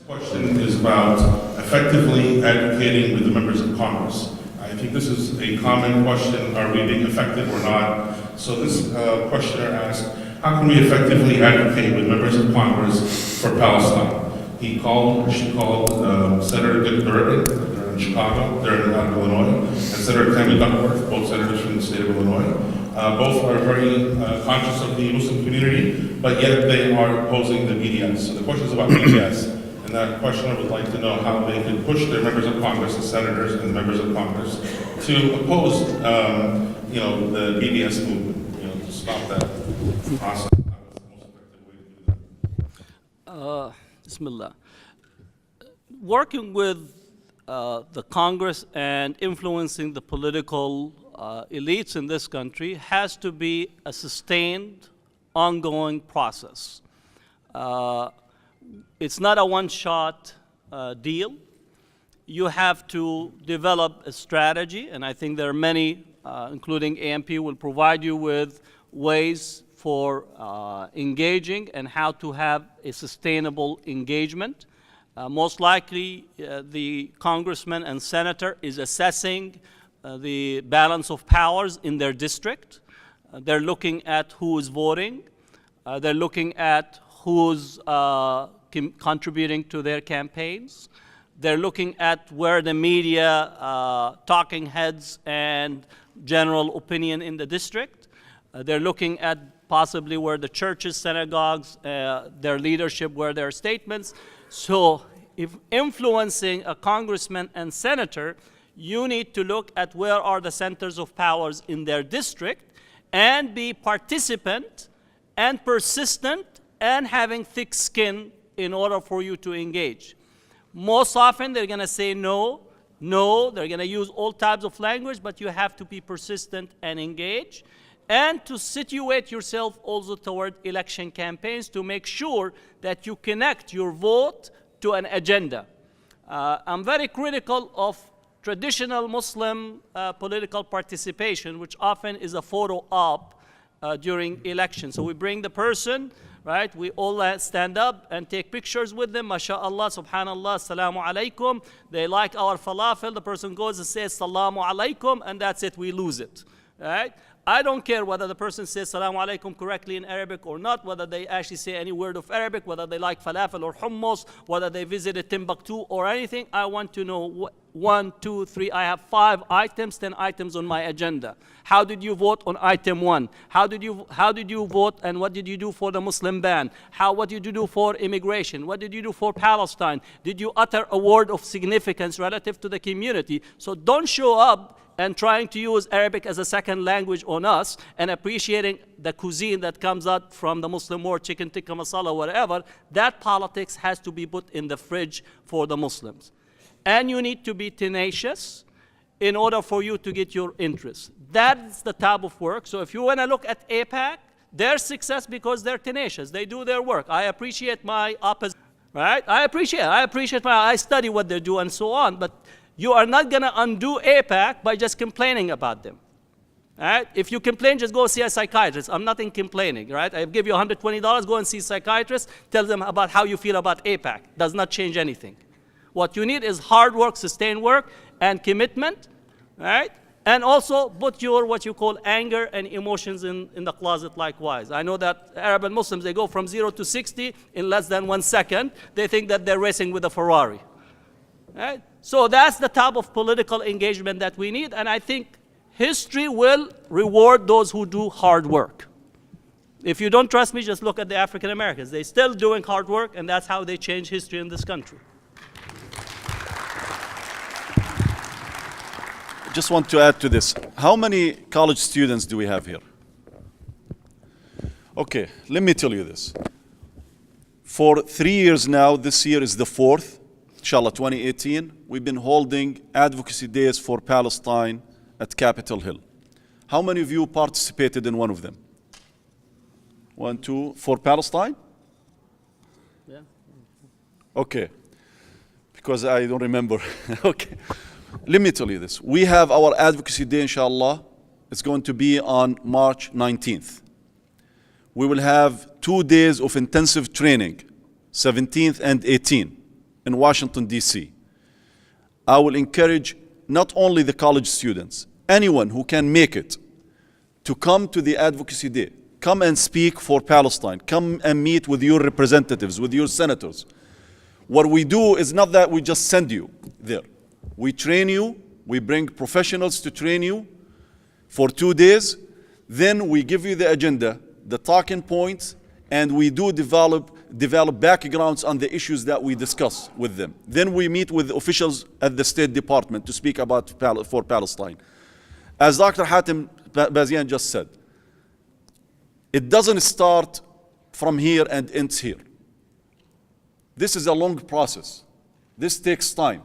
Question is about effectively advocating with the members of Congress. I think this is a common question, are we being effective or not? So this questioner asked, how can we effectively advocate with members of Congress for Palestine? He called, or she called Senator Dick Durbin, they're in Chicago, they're in Illinois, and Senator Tammy Duckworth, both senators from the state of Illinois. Both are very conscious of the Muslim community, but yet they are opposing the BDS. So the question is about BDS. And that questioner would like to know how they can push their members of Congress, the senators and the members of Congress, to oppose, the BDS movement, to stop that process. That was the most effective way to do that. Bismillah. Working with the Congress and influencing the political elites in this country has to be a sustained, ongoing process. It's not a one-shot deal. You have to develop a strategy, and I think there are many, including AMP, will provide you with ways for engaging and how to have a sustainable engagement. Most likely, the congressman and senator is assessing the balance of powers in their district. They're looking at who is voting. They're looking at who's contributing to their campaigns. They're looking at where the media, talking heads, and general opinion in the district. They're looking at possibly where the churches, synagogues, their leadership, where their statements. So if influencing a congressman and senator, you need to look at where are the centers of powers in their district and be participant and persistent and having thick skin in order for you to engage. Most often they're going to say no, they're going to use all types of language, but you have to be persistent and engage, and to situate yourself also toward election campaigns to make sure that you connect your vote to an agenda. I'm very critical of traditional Muslim political participation, which often is a photo op during elections. So we bring the person, right? We all stand up and take pictures with them. MashaAllah, subhanallah, assalamu alaikum. They like our falafel. The person goes and says assalamu alaikum, and that's it, we lose it, right? I don't care whether the person says assalamu alaikum correctly in Arabic or not, whether they actually say any word of Arabic, whether they like falafel or hummus, whether they visited Timbuktu or anything. I want to know 1, 2, 3. I have 5 items, 10 items on my agenda. How did you vote on item 1? How did you vote, and what did you do for the Muslim ban? What did you do for immigration? What did you do for Palestine? Did you utter a word of significance relative to the community? So don't show up and trying to use Arabic as a second language on us and appreciating the cuisine that comes out from the Muslim world, chicken tikka masala, whatever. That politics has to be put in the fridge for the Muslims. And you need to be tenacious in order for you to get your interests. That's the type of work. So if you want to look at AIPAC, their success because they're tenacious. They do their work. I appreciate my opposition, right? I study what they do and so on, but you are not going to undo AIPAC by just complaining about them. Right? If you complain, just go see a psychiatrist. I'm not in complaining, right? I give you $120, go and see a psychiatrist, tell them about how you feel about AIPAC. Does not change anything. What you need is hard work, sustained work, and commitment, right? And also put your, what you call, anger and emotions in the closet likewise. I know that Arab and Muslims, they go from 0 to 60 in less than 1 second. They think that they're racing with a Ferrari, right? So that's the type of political engagement that we need, and I think history will reward those who do hard work. If you don't trust me, just look at the African Americans. They're still doing hard work, and that's how they change history in this country. I just want to add to this. How many college students do we have here? Okay, let me tell you this. For 3 years now, this year is the 4th, inshallah 2018, we've been holding advocacy days for Palestine at Capitol Hill. How many of you participated in one of them? 1, 2, for Palestine? Yeah. Okay, because I don't remember. Okay, let me tell you this. We have our advocacy day, inshallah. It's going to be on March 19th. We will have 2 days of intensive training, 17th and 18th, in Washington, D.C. I will encourage not only the college students, anyone who can make it, to come to the Advocacy Day. Come and speak for Palestine. Come and meet with your representatives, with your senators. What we do is not that we just send you there. We train you, we bring professionals to train you for 2 days. Then we give you the agenda, the talking points, and we do develop backgrounds on the issues that we discuss with them. Then we meet with officials at the State Department to speak about for Palestine. As Dr. Hatem Bazian just said, it doesn't start from here and ends here. This is a long process. This takes time.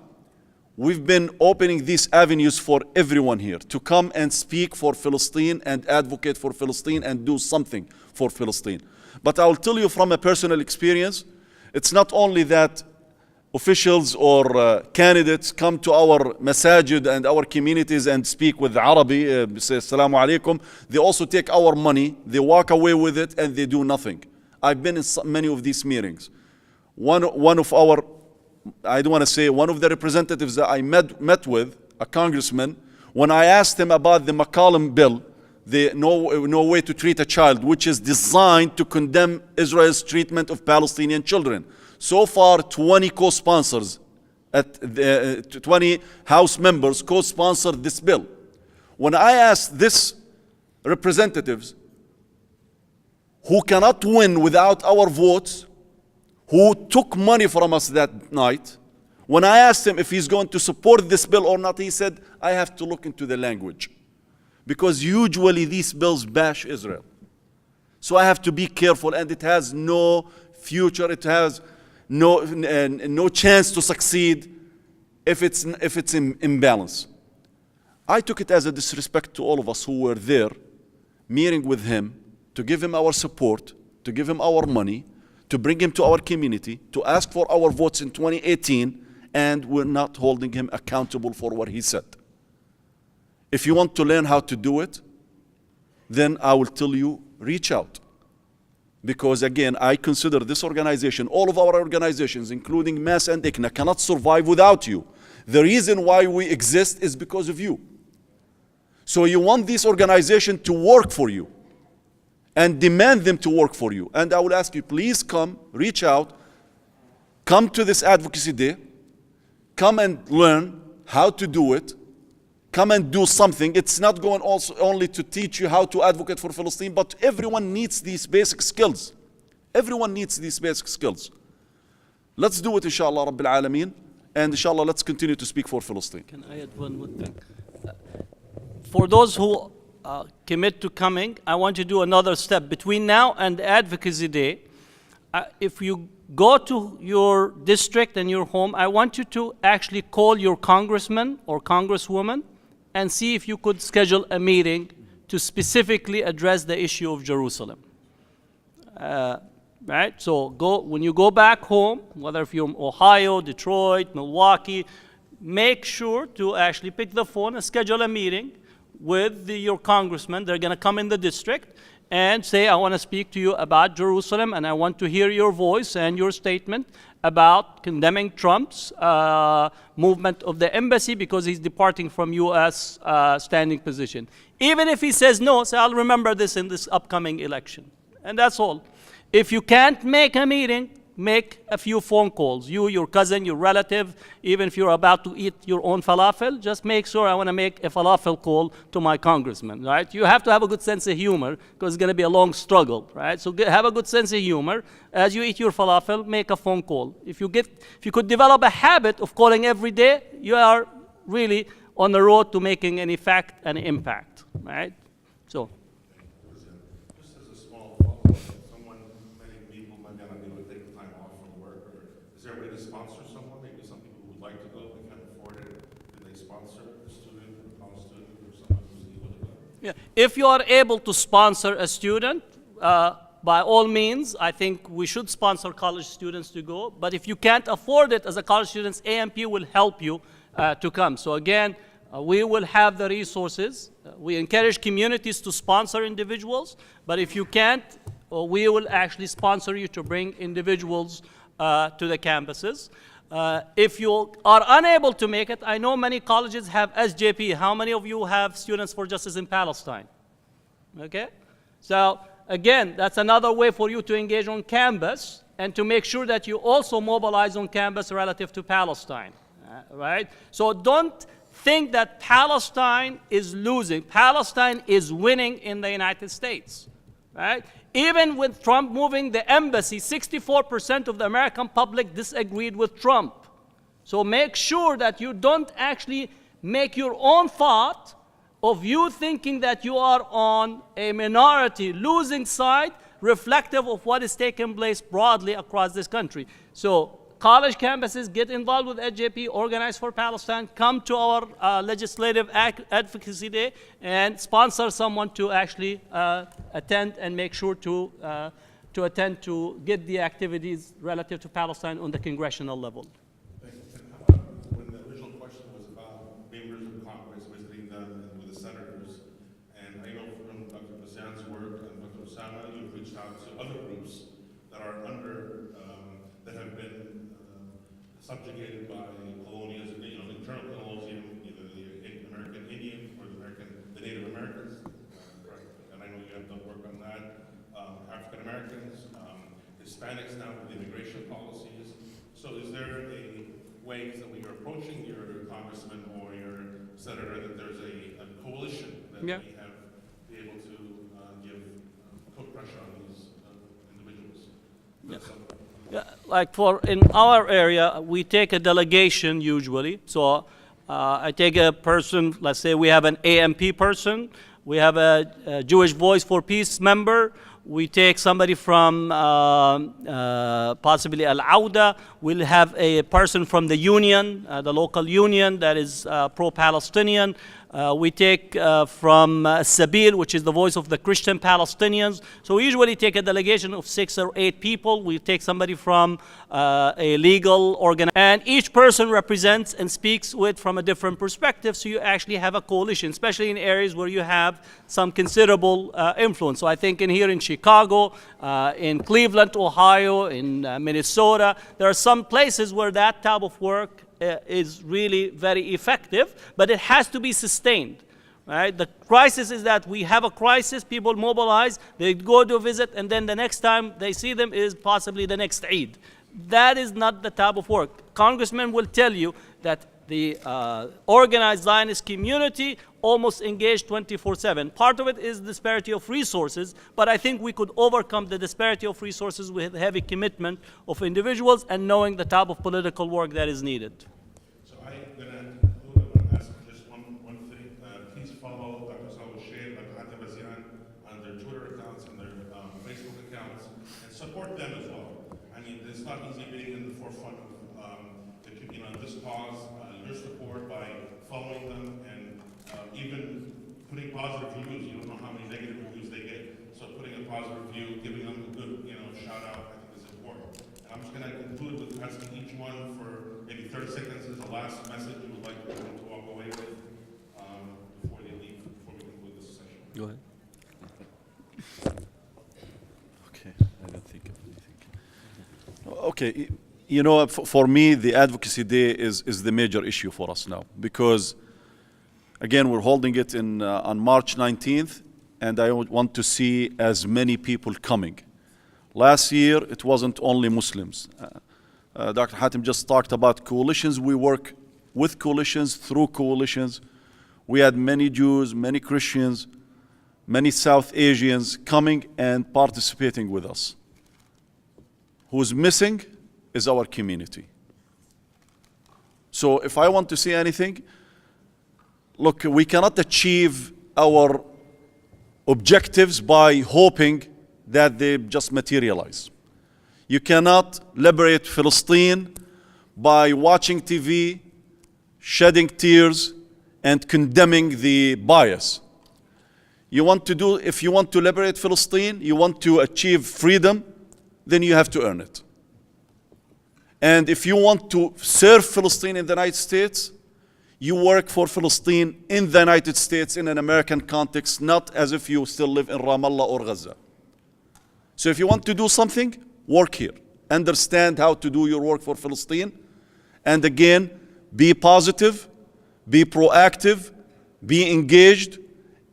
We've been opening these avenues for everyone here to come and speak for Palestine and advocate for Palestine and do something for Palestine. But I'll tell you from a personal experience, it's not only that officials or candidates come to our masajid and our communities and speak with Arabi, say Assalamu alaikum. They also take our money, they walk away with it, and they do nothing. I've been in many of these meetings. One of our, I don't want to say, one of the representatives that I met with, a congressman, when I asked him about the McCollum bill, the no way to treat a child, which is designed to condemn Israel's treatment of Palestinian children. So far, 20 co-sponsors, 20 House members co-sponsored this bill. When I asked these representatives, who cannot win without our votes, who took money from us that night, when I asked him if he's going to support this bill or not, he said, I have to look into the language. Because usually these bills bash Israel. So I have to be careful, and it has no future, it has no chance to succeed if it's in imbalance. I took it as a disrespect to all of us who were there, meeting with him, to give him our support, to give him our money, to bring him to our community, to ask for our votes in 2018, and we're not holding him accountable for what he said. If you want to learn how to do it, then I will tell you, reach out. Because again, I consider this organization, all of our organizations, including MAS and ICNA, cannot survive without you. The reason why we exist is because of you. So you want this organization to work for you and demand them to work for you. And I will ask you, please come, reach out, come to this advocacy day, come and learn how to do it, come and do something. It's not going also only to teach you how to advocate for Palestine, but everyone needs these basic skills. Everyone needs these basic skills. Let's do it, inshallah, Rabbil Alameen. And inshallah, let's continue to speak for Palestine. Can I add one more thing? For those who commit to coming, I want you to do another step. Between now and the Advocacy Day, if you go to your district and your home, I want you to actually call your congressman or congresswoman and see if you could schedule a meeting to specifically address the issue of Jerusalem. Right? So when you go back home, whether if you're in Ohio, Detroit, Milwaukee, make sure to actually pick the phone and schedule a meeting with your congressman. They're going to come in the district and say, I want to speak to you about Jerusalem, and I want to hear your voice and your statement about condemning Trump's movement of the embassy because he's departing from U.S. Standing position. Even if he says no, say, I'll remember this in this upcoming election. And that's all. If you can't make a meeting, make a few phone calls. You, your cousin, your relative, even if you're about to eat your own falafel, just make sure I want to make a falafel call to my congressman, right? You have to have a good sense of humor because it's going to be a long struggle, right? So have a good sense of humor. As you eat your falafel, make a phone call. If you could develop a habit of calling every day, you are really on the road to making an effect and impact, right? So. Yeah. If you are able to sponsor a student, by all means, I think we should sponsor college students to go. But if you can't afford it as a college student, AMP will help you to come. So again, we will have the resources. We encourage communities to sponsor individuals. But if you can't, we will actually sponsor you to bring individuals to the campuses. If you are unable to make it, I know many colleges have SJP. How many of you have Students for Justice in Palestine? Okay? So again, that's another way for you to engage on campus and to make sure that you also mobilize on campus relative to Palestine, right? So don't think that Palestine is losing. Palestine is winning in the United States, right? Even with Trump moving the embassy, 64% of the American public disagreed with Trump. So make sure that you don't actually make your own thought of you thinking that you are on a minority losing side reflective of what is taking place broadly across this country. So college campuses, get involved with SJP, Organize for Palestine, come to our legislative advocacy day, and sponsor someone to actually attend and make sure to attend to get the activities relative to Palestine on the congressional level. When the original question was about members of Congress visiting them with the senators, and I know from Dr. Bazian's work and Dr. Osama, you've reached out to other groups that are that have been subjugated by colonialism, internal colonialism, either the American Indian or the Native Americans, correct? And I know you have done work on that. African Americans, Hispanics now with immigration policies. So is there a way that when you're approaching your congressman or your senator that there's a coalition that we have be able to put pressure on these individuals? Yeah, like in our area, we take a delegation usually. So I take a person, let's say we have an AMP person, we have a Jewish Voice for Peace member, we take somebody from possibly Al-Auda, we'll have a person from the union, the local union that is pro-Palestinian. We take from Sabil, which is the voice of the Christian Palestinians. So we usually take a delegation of 6 or 8 people. We take somebody from a legal organization. And each person represents and speaks from a different perspective. So you actually have a coalition, especially in areas where you have some considerable influence. So I think here in Chicago, in Cleveland, Ohio, in Minnesota, there are some places where that type of work is really very effective, but it has to be sustained, right? The crisis is that we have a crisis, people mobilize, they go to visit, and then the next time they see them is possibly the next Eid. That is not the type of work. Congressmen will tell you that the organized Zionist community almost engaged 24/7. Part of it is disparity of resources, but I think we could overcome the disparity of resources with heavy commitment of individuals and knowing the type of political work that is needed. So I'm going to ask just one thing. Please follow Dr. Irshaid Hatem Bazian on their Twitter accounts and their Facebook accounts, and support them as well. I mean, it's not easy being in the forefront of this cause. Your support by following them and even putting positive reviews. You don't know how many negative reviews they get, so putting a positive review, giving them a good, shout out, I think is important. And I'm just going to conclude with asking each one for maybe 30 seconds as the last message you would like them to walk away with before they leave, before we conclude this session. Go ahead. Okay, I don't think of anything. Okay, for me, the Advocacy Day is the major issue for us now because, again, we're holding it on March 19th, and I want to see as many people coming. Last year, it wasn't only Muslims. Dr. Hatem just talked about coalitions. We work with coalitions, through coalitions. We had many Jews, many Christians, many South Asians coming and participating with us. Who's missing is our community. So if I want to see anything, look, we cannot achieve our objectives by hoping that they just materialize. You cannot liberate Palestine by watching TV, shedding tears, and condemning the bias. If you want to liberate Palestine, you want to achieve freedom, then you have to earn it. And if you want to serve Palestine in the United States, you work for Palestine in the United States in an American context, not as if you still live in Ramallah or Gaza. So if you want to do something, work here. Understand how to do your work for Palestine, And again, be positive, be proactive, be engaged,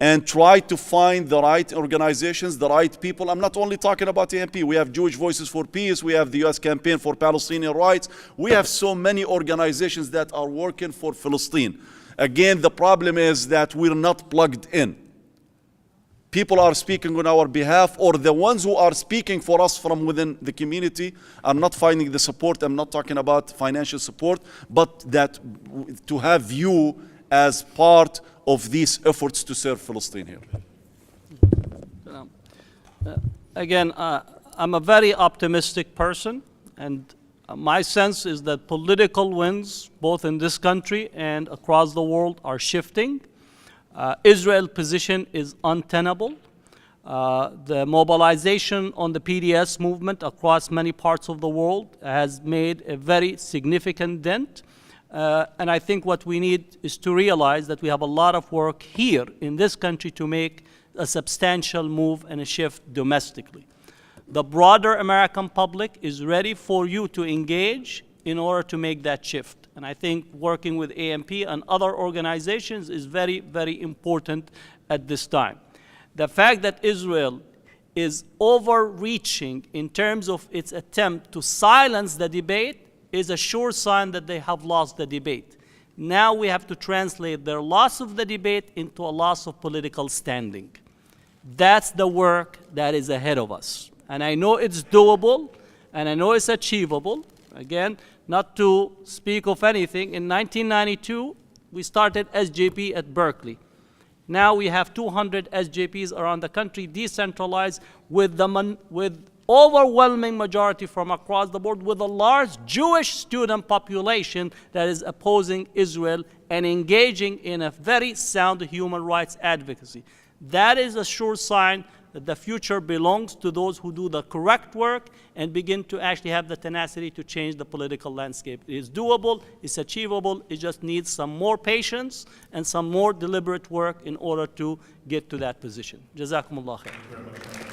and try to find the right organizations, the right people. I'm not only talking about AMP. We have Jewish Voices for Peace. We have the U.S. Campaign for Palestinian Rights. We have so many organizations that are working for Palestine. Again, the problem is that we're not plugged in. People are speaking on our behalf, or the ones who are speaking for us from within the community are not finding the support. I'm not talking about financial support, but that to have you as part of these efforts to serve Palestine here. Again, I'm a very optimistic person, and my sense is that political winds, both in this country and across the world, are shifting. Israel's position is untenable. The mobilization on the PDS movement across many parts of the world has made a very significant dent. And I think what we need is to realize that we have a lot of work here in this country to make a substantial move and a shift domestically. The broader American public is ready for you to engage in order to make that shift. And I think working with AMP and other organizations is very, very important at this time. The fact that Israel is overreaching in terms of its attempt to silence the debate is a sure sign that they have lost the debate. Now we have to translate their loss of the debate into a loss of political standing. That's the work that is ahead of us. And I know it's doable, and I know it's achievable. Again, not to speak of anything, in 1992, we started SJP at Berkeley. Now we have 200 SJPs around the country, decentralized, with overwhelming majority from across the board, with a large Jewish student population that is opposing Israel and engaging in a very sound human rights advocacy. That is a sure sign that the future belongs to those who do the correct work and begin to actually have the tenacity to change the political landscape. It is doable, it's achievable, it just needs some more patience and some more deliberate work in order to get to that position. Jazakumullah khair.